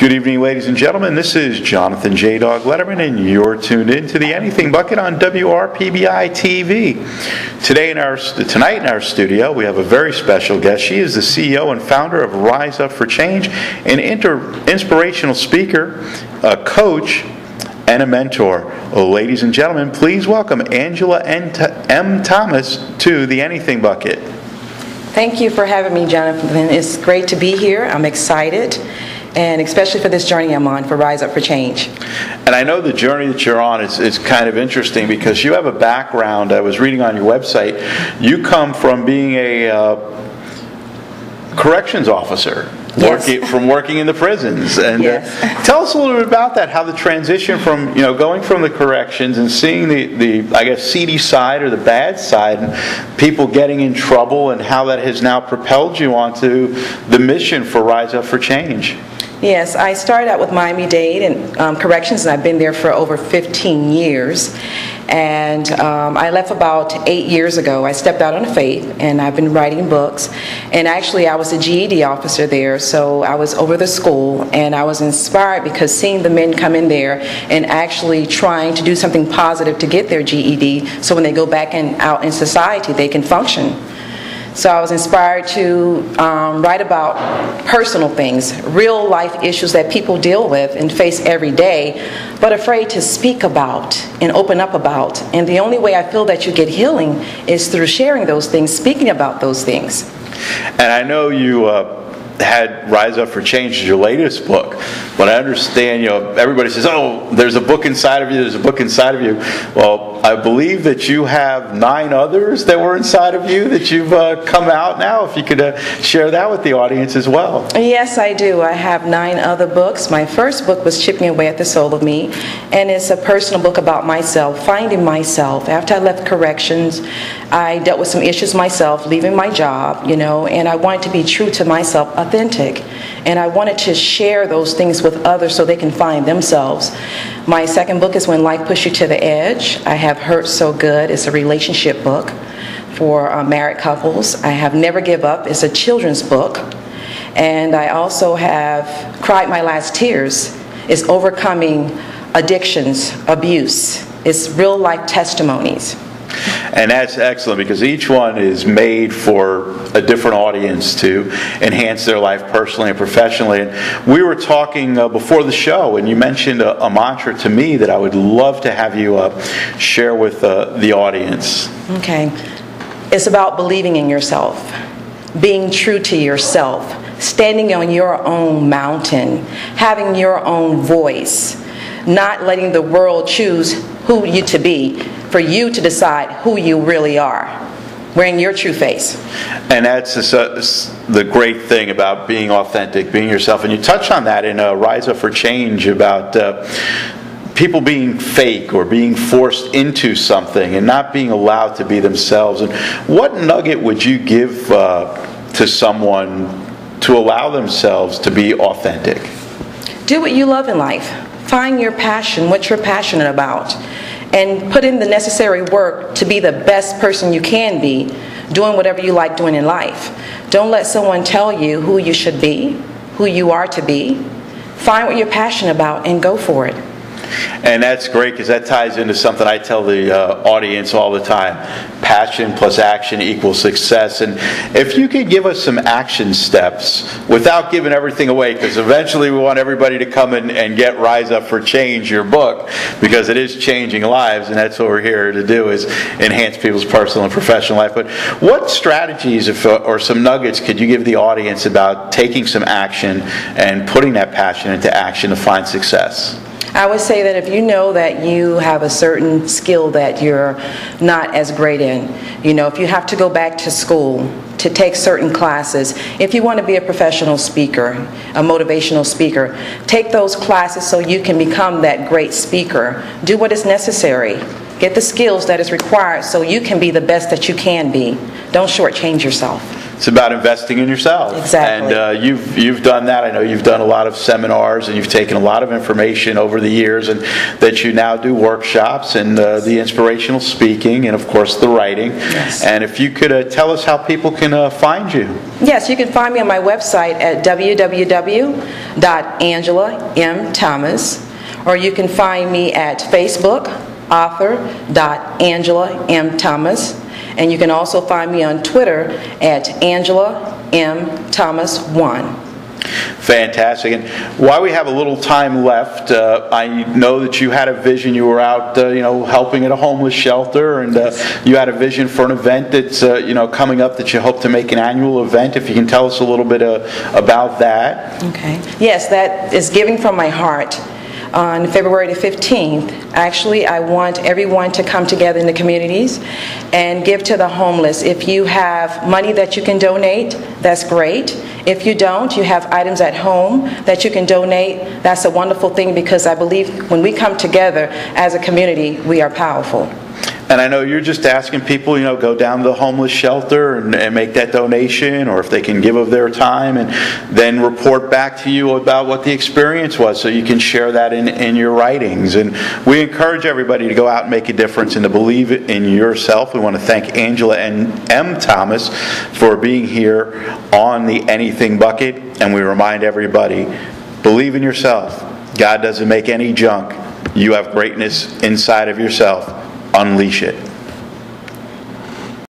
Good evening, ladies and gentlemen. This is Jonathan J. Dog Letterman, and you're tuned in to the Anything Bucket on WRPBiTV. Tonight in our studio, we have a very special guest. She is the CEO and founder of Rise Up for Change, an inspirational speaker, a coach, and a mentor. Ladies and gentlemen, please welcome Angela M. Thomas to the Anything Bucket. Thank you for having me, Jonathan. It's great to be here. I'm excited, and especially for this journey I'm on for Rise Up for Change. And I know the journey that you're on is kind of interesting because you have a background. I was reading on your website. You come from being a corrections officer. Yes. From working in the prisons, and yes. Tell us a little bit about that. How the transition from going from the corrections and seeing the I guess seedy side or the bad side, and people getting in trouble, and how that has now propelled you onto the mission for Rise Up for Change. Yes, I started out with Miami-Dade and corrections, and I've been there for over 15 years. And I left about 8 years ago. I stepped out on faith, and I've been writing books. And actually, I was a GED officer there, so I was over the school, and I was inspired because seeing the men come in there and actually trying to do something positive to get their GED, so when they go back out in society, they can function. So I was inspired to write about personal things, real life issues that people deal with and face every day, but afraid to speak about and open up about. And the only way I feel that you get healing is through sharing those things, speaking about those things. And I know you had Rise Up for Change as your latest book, but I understand, everybody says, oh, there's a book inside of you, there's a book inside of you. Well, I believe that you have 9 others that were inside of you that you've come out now. If you could share that with the audience as well. Yes, I do. I have 9 other books. My first book was Chipping Away at the Soul of Me, and it's a personal book about myself, finding myself. After I left corrections, I dealt with some issues myself, leaving my job, and I wanted to be true to myself, authentic. And I wanted to share those things with others so they can find themselves. My second book is When Life Pushes You to the Edge. I have Hurt So Good. It's a relationship book for married couples. I have Never Give Up. It's a children's book. And I also have Cried My Last Tears. It's overcoming addictions, abuse. It's real life testimonies. And that's excellent because each one is made for a different audience to enhance their life personally and professionally. And we were talking before the show, and you mentioned a mantra to me that I would love to have you share with the audience. Okay. It's about believing in yourself, being true to yourself, standing on your own mountain, having your own voice, not letting the world choose who you to be, for you to decide who you really are, wearing your true face. And that's the great thing about being authentic, being yourself. And you touched on that in Rise Up for Change about people being fake or being forced into something and not being allowed to be themselves. And what nugget would you give to someone to allow themselves to be authentic? Do what you love in life. Find your passion, what you're passionate about, and put in the necessary work to be the best person you can be, doing whatever you like doing in life. Don't let someone tell you who you should be, who you are to be. Find what you're passionate about and go for it. And that's great because that ties into something I tell the audience all the time. Passion plus action equals success. And if you could give us some action steps without giving everything away, because eventually we want everybody to come in and get Rise Up for Change, your book, because it is changing lives, and that's what we're here to do, is enhance people's personal and professional life. But what strategies or some nuggets could you give the audience about taking some action and putting that passion into action to find success? I would say that if you know that you have a certain skill that you're not as great in, if you have to go back to school to take certain classes, if you want to be a professional speaker, a motivational speaker, take those classes so you can become that great speaker. Do what is necessary. Get the skills that is required so you can be the best that you can be. Don't shortchange yourself. It's about investing in yourself. Exactly. And you've done that. I know you've done a lot of seminars, and you've taken a lot of information over the years, and that you now do workshops and the inspirational speaking and, of course, the writing. Yes. And if you could tell us how people can find you. Yes, you can find me on my website at www.AngelaMThomas, or you can find me at Facebook, author.AngelaMThomas, and you can also find me on Twitter at AngelaMThomas1. Fantastic. And while we have a little time left, I know that you had a vision. You were out, helping at a homeless shelter, and you had a vision for an event that's, coming up that you hope to make an annual event. If you can tell us a little bit about that. Okay. Yes, that is giving from my heart. On February the 15th, actually, I want everyone to come together in the communities and give to the homeless. If you have money that you can donate, that's great. If you don't, you have items at home that you can donate, that's a wonderful thing, because I believe when we come together as a community, we are powerful. And I know you're just asking people, go down to the homeless shelter and make that donation, or if they can give of their time, and then report back to you about what the experience was, so you can share that in your writings. And we encourage everybody to go out and make a difference and to believe in yourself. We want to thank Angela and M. Thomas for being here on the Anything Bucket, and we remind everybody, believe in yourself. God doesn't make any junk. You have greatness inside of yourself. Unleash it.